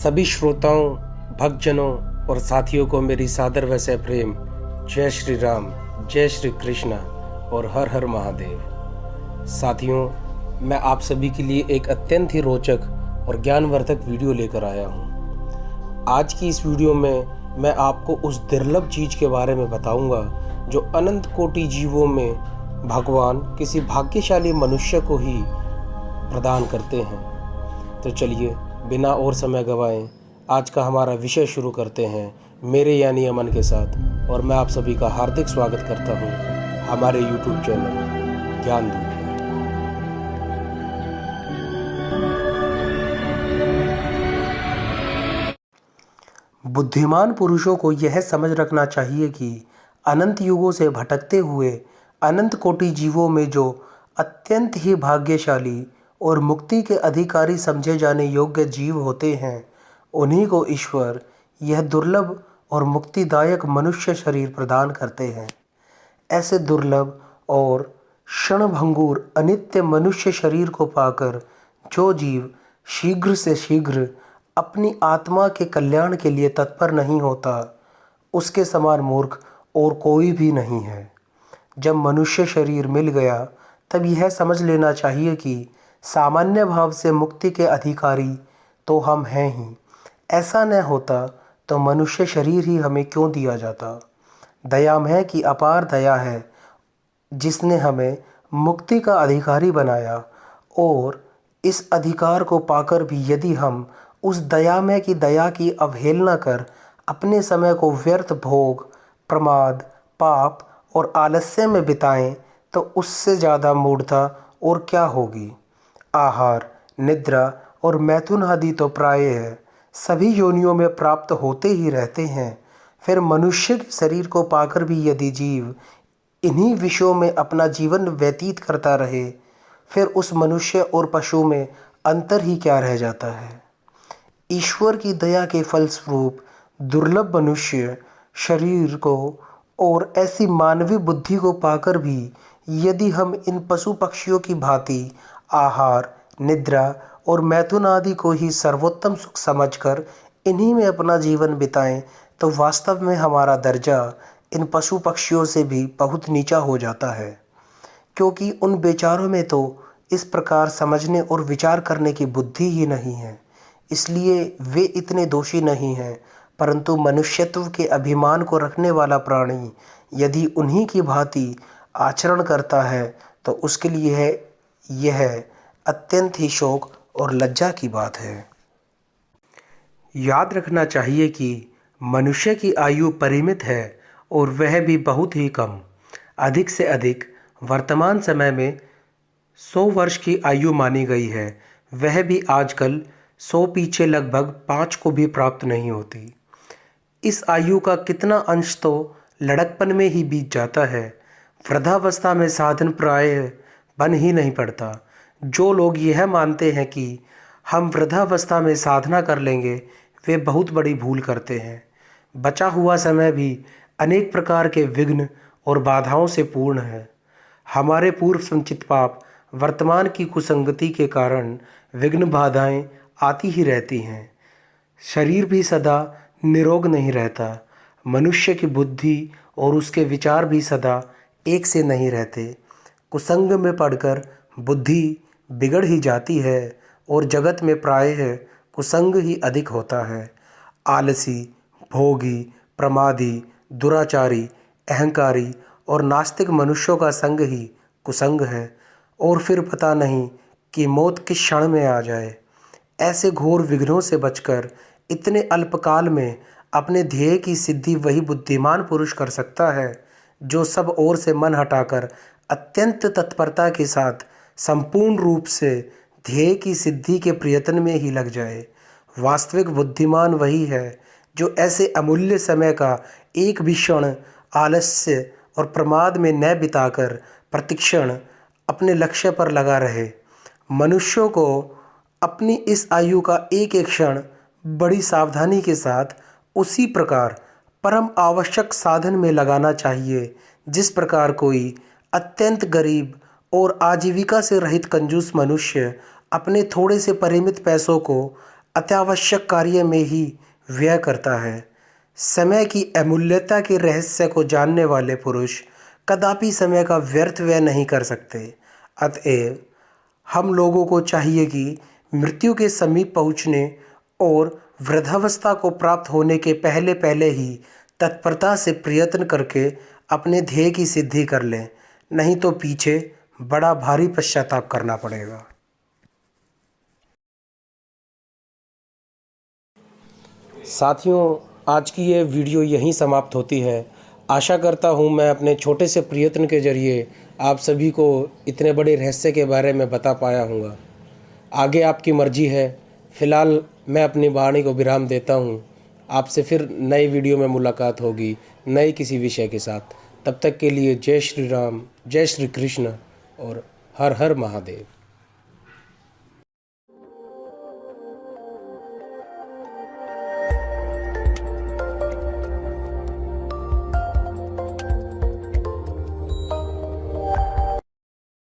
सभी श्रोताओं, भक्तजनों और साथियों को मेरी सादर व प्रेम जय श्री राम, जय श्री कृष्णा और हर हर महादेव। साथियों, मैं आप सभी के लिए एक अत्यंत ही रोचक और ज्ञानवर्धक वीडियो लेकर आया हूँ। आज की इस वीडियो में मैं आपको उस दुर्लभ चीज़ के बारे में बताऊंगा जो अनंत कोटि जीवों में भगवान किसी भाग्यशाली मनुष्य को ही प्रदान करते हैं। तो चलिए बिना और समय गवाएं आज का हमारा विषय शुरू करते हैं मेरे यानी अमन के साथ। और मैं आप सभी का हार्दिक स्वागत करता हूं हमारे YouTube चैनल ज्ञान दूत। बुद्धिमान पुरुषों को यह समझ रखना चाहिए कि अनंत युगों से भटकते हुए अनंत कोटि जीवों में जो अत्यंत ही भाग्यशाली और मुक्ति के अधिकारी समझे जाने योग्य जीव होते हैं, उन्हीं को ईश्वर यह दुर्लभ और मुक्तिदायक मनुष्य शरीर प्रदान करते हैं। ऐसे दुर्लभ और क्षणभंगुर अनित्य मनुष्य शरीर को पाकर जो जीव शीघ्र से शीघ्र अपनी आत्मा के कल्याण के लिए तत्पर नहीं होता, उसके समान मूर्ख और कोई भी नहीं है। जब मनुष्य शरीर मिल गया तब यह समझ लेना चाहिए कि सामान्य भाव से मुक्ति के अधिकारी तो हम हैं ही। ऐसा न होता तो मनुष्य शरीर ही हमें क्यों दिया जाता। दयामय की अपार दया है जिसने हमें मुक्ति का अधिकारी बनाया, और इस अधिकार को पाकर भी यदि हम उस दयामय की दया की अवहेलना कर अपने समय को व्यर्थ भोग, प्रमाद, पाप और आलस्य में बिताएं तो उससे ज़्यादा मूढ़ता और क्या होगी। आहार, निद्रा और मैथुन आदि तो प्रायः सभी योनियों में प्राप्त होते ही रहते हैं। फिर मनुष्य के शरीर को पाकर भी यदि जीव इन्हीं विषयों में अपना जीवन व्यतीत करता रहे, फिर उस मनुष्य और पशु में अंतर ही क्या रह जाता है। ईश्वर की दया के फलस्वरूप दुर्लभ मनुष्य शरीर को और ऐसी मानवीय बुद्धि को पाकर भी यदि हम इन पशु पक्षियों की भांति आहार, निद्रा और मैथुन आदि को ही सर्वोत्तम सुख समझकर इन्हीं में अपना जीवन बिताएं तो वास्तव में हमारा दर्जा इन पशु पक्षियों से भी बहुत नीचा हो जाता है, क्योंकि उन बेचारों में तो इस प्रकार समझने और विचार करने की बुद्धि ही नहीं है। इसलिए वे इतने दोषी नहीं हैं, परंतु मनुष्यत्व के अभिमान को रखने वाला प्राणी यदि उन्हीं की भांति आचरण करता है तो उसके लिए यह अत्यंत ही शोक और लज्जा की बात है। याद रखना चाहिए कि मनुष्य की आयु परिमित है और वह भी बहुत ही कम। अधिक से अधिक वर्तमान समय में 100 वर्ष की आयु मानी गई है, वह भी आजकल 100 पीछे लगभग 5 को भी प्राप्त नहीं होती। इस आयु का कितना अंश तो लड़कपन में ही बीत जाता है। वृद्धावस्था में साधन प्रायः बन ही नहीं पड़ता। जो लोग यह मानते हैं कि हम वृद्धावस्था में साधना कर लेंगे, वे बहुत बड़ी भूल करते हैं। बचा हुआ समय भी अनेक प्रकार के विघ्न और बाधाओं से पूर्ण है। हमारे पूर्व संचित पाप वर्तमान की कुसंगति के कारण विघ्न बाधाएं आती ही रहती हैं। शरीर भी सदा निरोग नहीं रहता। मनुष्य की बुद्धि और उसके विचार भी सदा एक से नहीं रहते। कुसंग में पड़कर बुद्धि बिगड़ ही जाती है और जगत में प्रायः कुसंग ही अधिक होता है। आलसी, भोगी, प्रमादी, दुराचारी, अहंकारी और नास्तिक मनुष्यों का संग ही कुसंग है, और फिर पता नहीं कि मौत किस क्षण में आ जाए। ऐसे घोर विघ्नों से बचकर इतने अल्पकाल में अपने ध्येय की सिद्धि वही बुद्धिमान पुरुष कर सकता है जो सब ओर से मन हटाकर अत्यंत तत्परता के साथ संपूर्ण रूप से ध्येय की सिद्धि के प्रयत्न में ही लग जाए। वास्तविक बुद्धिमान वही है जो ऐसे अमूल्य समय का एक भी क्षण आलस्य और प्रमाद में न बिताकर प्रतिक्षण अपने लक्ष्य पर लगा रहे। मनुष्यों को अपनी इस आयु का एक एक क्षण बड़ी सावधानी के साथ उसी प्रकार परम आवश्यक साधन में लगाना चाहिए जिस प्रकार कोई अत्यंत गरीब और आजीविका से रहित कंजूस मनुष्य अपने थोड़े से परिमित पैसों को अत्यावश्यक कार्य में ही व्यय करता है। समय की अमूल्यता के रहस्य को जानने वाले पुरुष कदापि समय का व्यर्थ व्यय नहीं कर सकते। अतएव हम लोगों को चाहिए कि मृत्यु के समीप पहुँचने और वृद्धावस्था को प्राप्त होने के पहले पहले ही तत्परता से प्रयत्न करके अपने ध्येय की सिद्धि कर लें, नहीं तो पीछे बड़ा भारी पश्चाताप करना पड़ेगा। साथियों, आज की ये वीडियो यहीं समाप्त होती है। आशा करता हूँ मैं अपने छोटे से प्रयत्न के जरिए आप सभी को इतने बड़े रहस्य के बारे में बता पाया हूँगा। आगे आपकी मर्जी है। फ़िलहाल मैं अपनी वाणी को विराम देता हूँ। आपसे फिर नई वीडियो में मुलाकात होगी नए किसी विषय के साथ। तब तक के लिए जय श्री राम, जय श्री कृष्ण और हर हर महादेव।